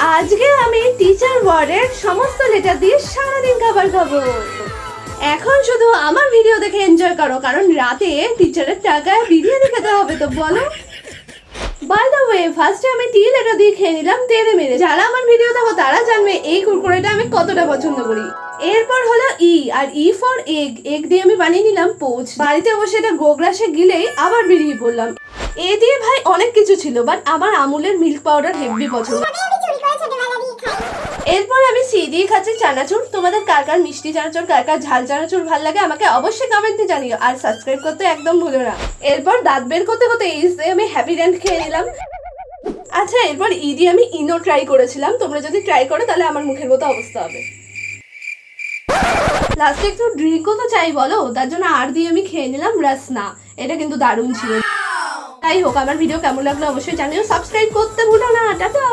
আজকে আমি টিচার ওয়ার্ডের সমস্ত লেটার দিয়ে সারাদিন খাবার খাবো। এখন শুধু আমার ভিডিও দেখে এনজয় করো, কারণ রাতে টিচারের টাকায় বিরিয়ানি খেতে হবে, তো বলো। বাই দ্য ওয়ে, ফার্স্টে আমি টি লেটার দিয়ে খেয়ে নিলাম তেড়ে মেরে। যারা আমার ভিডিও দেখো তারা জানবে এই কুরকুরেটা আমি কতটা পছন্দ করি। এরপর হলো ই, আর ই ফর এগ। এগ দিয়ে আমি বানিয়ে নিলাম পোচ। বাড়িতে বসে এটা গোগ্রাসে গিলেই আবার বেরিয়ে পড়লাম। এ দিয়ে ভাই অনেক কিছু ছিল, বাট আমার আমুলের মিল্ক পাউডার হেভি পছন্দ। এরপর আমি সি দিয়ে খাচ্ছি চানাচুর। তোমাদের কার কার মিষ্টি চানাচুর, কার কার ঝাল চানাচুর ভালো লাগে আমাকে অবশ্যই কমেন্টে জানিও, আর সাবস্ক্রাইব করতে একদম ভুলো না। এরপর দাঁত বের করতে করতে আমি হ্যাপি র্যান্ড খেয়ে নিলাম। আচ্ছা, এরপর ই দিয়ে আমি ইনো ট্রাই করেছিলাম। তোমরা যদি ট্রাই করো তাহলে আমার মুখের মতো অবস্থা হবে। লাস্টে একটু ড্রিঙ্কও তো চাই বলো, তার জন্য আর দিয়ে আমি খেয়ে নিলাম রসনা। এটা কিন্তু দারুণ ছিল। যাই হোক, আমার ভিডিও কেমন লাগলো অবশ্যই জানিও, সাবস্ক্রাইব করতে ভুলো না। টাটা।